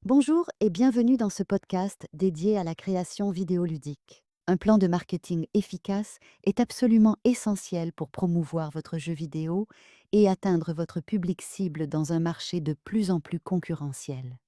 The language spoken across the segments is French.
Bonjour et bienvenue dans ce podcast dédié à la création vidéoludique. Un plan de marketing efficace est absolument essentiel pour promouvoir votre jeu vidéo et atteindre votre public cible dans un marché de plus en plus concurrentiel.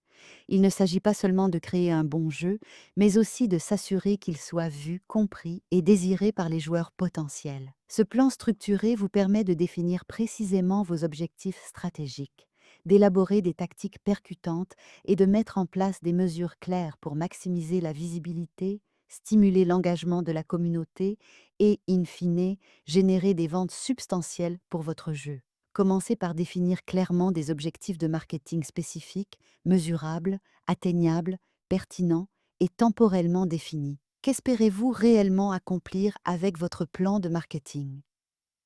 Il ne s'agit pas seulement de créer un bon jeu, mais aussi de s'assurer qu'il soit vu, compris et désiré par les joueurs potentiels. Ce plan structuré vous permet de définir précisément vos objectifs stratégiques, d'élaborer des tactiques percutantes et de mettre en place des mesures claires pour maximiser la visibilité, stimuler l'engagement de la communauté et, in fine, générer des ventes substantielles pour votre jeu. Commencez par définir clairement des objectifs de marketing spécifiques, mesurables, atteignables, pertinents et temporellement définis. Qu'espérez-vous réellement accomplir avec votre plan de marketing?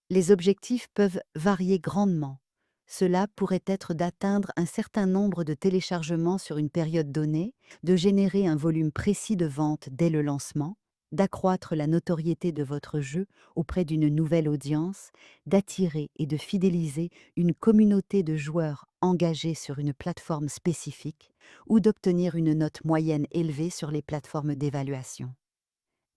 Les objectifs peuvent varier grandement. Cela pourrait être d'atteindre un certain nombre de téléchargements sur une période donnée, de générer un volume précis de ventes dès le lancement, d'accroître la notoriété de votre jeu auprès d'une nouvelle audience, d'attirer et de fidéliser une communauté de joueurs engagés sur une plateforme spécifique ou d'obtenir une note moyenne élevée sur les plateformes d'évaluation.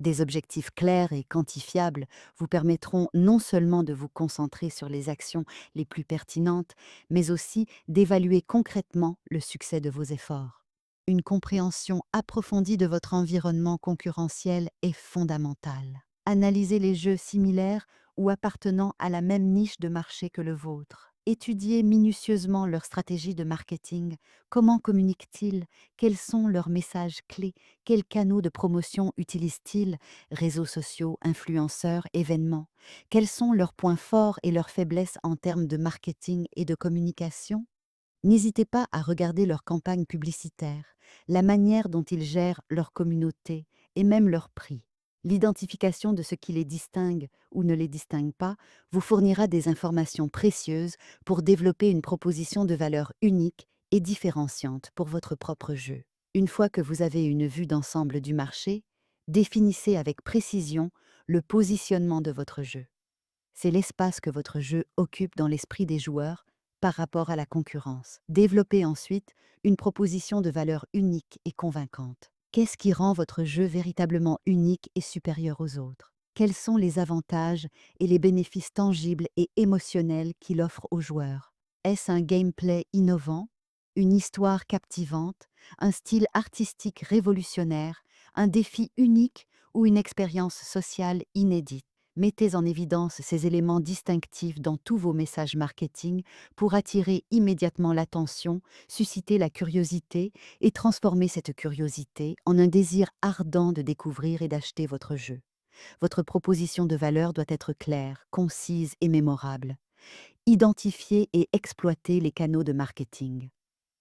Des objectifs clairs et quantifiables vous permettront non seulement de vous concentrer sur les actions les plus pertinentes, mais aussi d'évaluer concrètement le succès de vos efforts. Une compréhension approfondie de votre environnement concurrentiel est fondamentale. Analysez les jeux similaires ou appartenant à la même niche de marché que le vôtre. Étudiez minutieusement leur stratégie de marketing. Comment communiquent-ils? Quels sont leurs messages clés? Quels canaux de promotion utilisent-ils? Réseaux sociaux, influenceurs, événements? Quels sont leurs points forts et leurs faiblesses en termes de marketing et de communication? N'hésitez pas à regarder leurs campagnes publicitaires, la manière dont ils gèrent leur communauté et même leur prix. L'identification de ce qui les distingue ou ne les distingue pas vous fournira des informations précieuses pour développer une proposition de valeur unique et différenciante pour votre propre jeu. Une fois que vous avez une vue d'ensemble du marché, définissez avec précision le positionnement de votre jeu. C'est l'espace que votre jeu occupe dans l'esprit des joueurs par rapport à la concurrence. Développez ensuite une proposition de valeur unique et convaincante. Qu'est-ce qui rend votre jeu véritablement unique et supérieur aux autres? Quels sont les avantages et les bénéfices tangibles et émotionnels qu'il offre aux joueurs? Est-ce un gameplay innovant, une histoire captivante, un style artistique révolutionnaire, un défi unique ou une expérience sociale inédite? Mettez en évidence ces éléments distinctifs dans tous vos messages marketing pour attirer immédiatement l'attention, susciter la curiosité et transformer cette curiosité en un désir ardent de découvrir et d'acheter votre jeu. Votre proposition de valeur doit être claire, concise et mémorable. Identifiez et exploitez les canaux de marketing.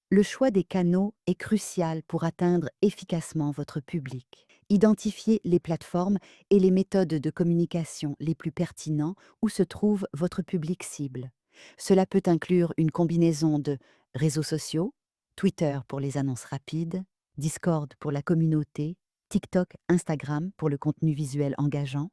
Le choix des canaux est crucial pour atteindre efficacement votre public. Identifiez les plateformes et les méthodes de communication les plus pertinents où se trouve votre public cible. Cela peut inclure une combinaison de réseaux sociaux, Twitter pour les annonces rapides, Discord pour la communauté, TikTok, Instagram pour le contenu visuel engageant,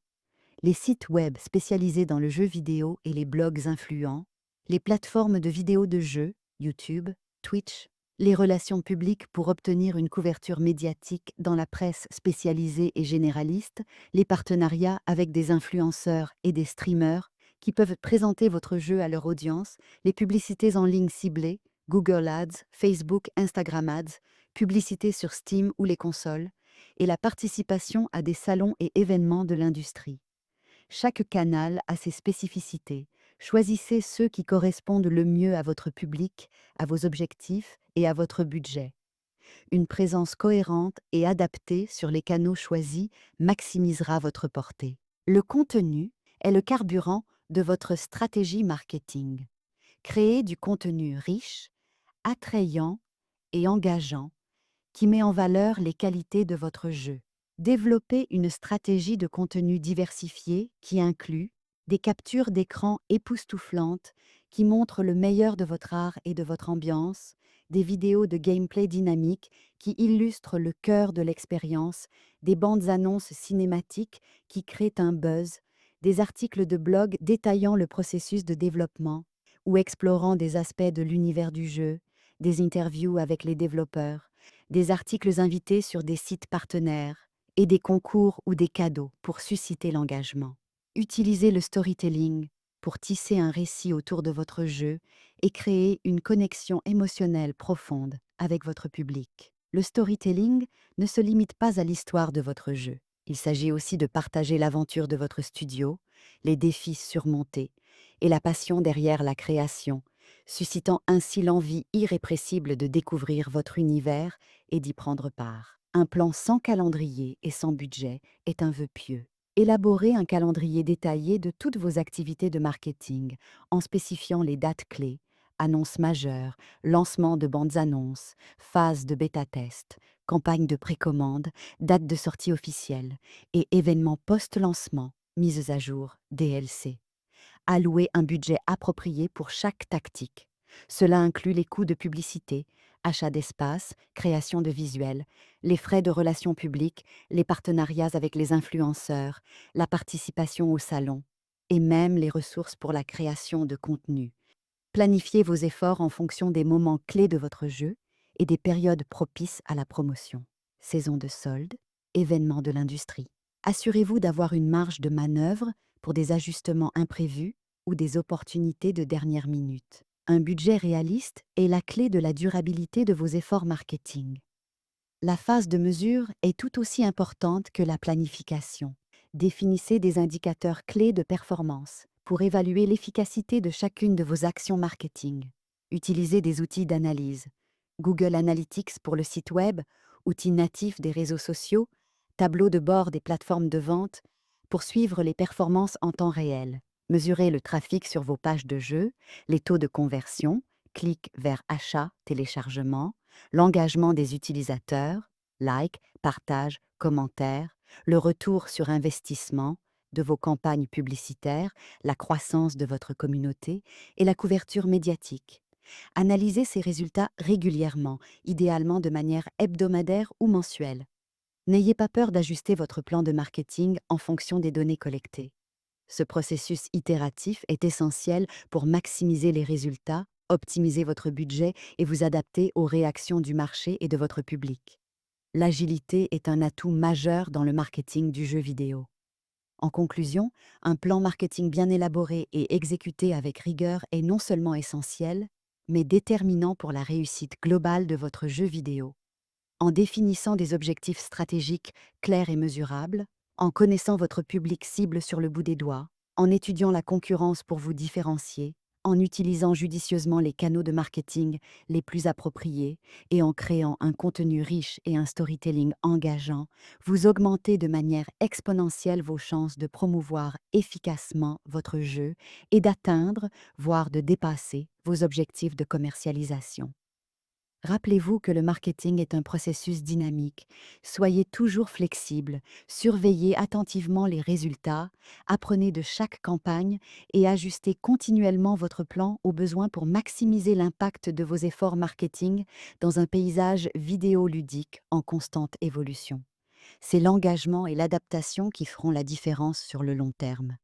les sites web spécialisés dans le jeu vidéo et les blogs influents, les plateformes de vidéos de jeux, YouTube, Twitch, les relations publiques pour obtenir une couverture médiatique dans la presse spécialisée et généraliste, les partenariats avec des influenceurs et des streamers qui peuvent présenter votre jeu à leur audience, les publicités en ligne ciblées, Google Ads, Facebook, Instagram Ads, publicités sur Steam ou les consoles, et la participation à des salons et événements de l'industrie. Chaque canal a ses spécificités. Choisissez ceux qui correspondent le mieux à votre public, à vos objectifs et à votre budget. Une présence cohérente et adaptée sur les canaux choisis maximisera votre portée. Le contenu est le carburant de votre stratégie marketing. Créez du contenu riche, attrayant et engageant qui met en valeur les qualités de votre jeu. Développez une stratégie de contenu diversifiée qui inclut des captures d'écran époustouflantes qui montrent le meilleur de votre art et de votre ambiance, des vidéos de gameplay dynamique qui illustrent le cœur de l'expérience, des bandes annonces cinématiques qui créent un buzz, des articles de blog détaillant le processus de développement ou explorant des aspects de l'univers du jeu, des interviews avec les développeurs, des articles invités sur des sites partenaires et des concours ou des cadeaux pour susciter l'engagement. Utilisez le storytelling pour tisser un récit autour de votre jeu et créer une connexion émotionnelle profonde avec votre public. Le storytelling ne se limite pas à l'histoire de votre jeu. Il s'agit aussi de partager l'aventure de votre studio, les défis surmontés et la passion derrière la création, suscitant ainsi l'envie irrépressible de découvrir votre univers et d'y prendre part. Un plan sans calendrier et sans budget est un vœu pieux. Élaborez un calendrier détaillé de toutes vos activités de marketing en spécifiant les dates clés, annonces majeures, lancement de bandes annonces, phase de bêta-test, campagne de précommande, date de sortie officielle et événements post-lancement, mises à jour, DLC. Allouer un budget approprié pour chaque tactique. Cela inclut les coûts de publicité, achat d'espace, création de visuels, les frais de relations publiques, les partenariats avec les influenceurs, la participation au salon, et même les ressources pour la création de contenu. Planifiez vos efforts en fonction des moments clés de votre jeu et des périodes propices à la promotion. Saison de solde, événements de l'industrie. Assurez-vous d'avoir une marge de manœuvre pour des ajustements imprévus ou des opportunités de dernière minute. Un budget réaliste est la clé de la durabilité de vos efforts marketing. La phase de mesure est tout aussi importante que la planification. Définissez des indicateurs clés de performance pour évaluer l'efficacité de chacune de vos actions marketing. Utilisez des outils d'analyse. Google Analytics pour le site web, outils natifs des réseaux sociaux, tableau de bord des plateformes de vente pour suivre les performances en temps réel. Mesurez le trafic sur vos pages de jeu, les taux de conversion, clics vers achat, téléchargement, l'engagement des utilisateurs, likes, partages, commentaires, le retour sur investissement de vos campagnes publicitaires, la croissance de votre communauté et la couverture médiatique. Analysez ces résultats régulièrement, idéalement de manière hebdomadaire ou mensuelle. N'ayez pas peur d'ajuster votre plan de marketing en fonction des données collectées. Ce processus itératif est essentiel pour maximiser les résultats, optimiser votre budget et vous adapter aux réactions du marché et de votre public. L'agilité est un atout majeur dans le marketing du jeu vidéo. En conclusion, un plan marketing bien élaboré et exécuté avec rigueur est non seulement essentiel, mais déterminant pour la réussite globale de votre jeu vidéo. En définissant des objectifs stratégiques clairs et mesurables, en connaissant votre public cible sur le bout des doigts, en étudiant la concurrence pour vous différencier, en utilisant judicieusement les canaux de marketing les plus appropriés et en créant un contenu riche et un storytelling engageant, vous augmentez de manière exponentielle vos chances de promouvoir efficacement votre jeu et d'atteindre, voire de dépasser, vos objectifs de commercialisation. Rappelez-vous que le marketing est un processus dynamique. Soyez toujours flexible, surveillez attentivement les résultats, apprenez de chaque campagne et ajustez continuellement votre plan aux besoins pour maximiser l'impact de vos efforts marketing dans un paysage vidéoludique en constante évolution. C'est l'engagement et l'adaptation qui feront la différence sur le long terme.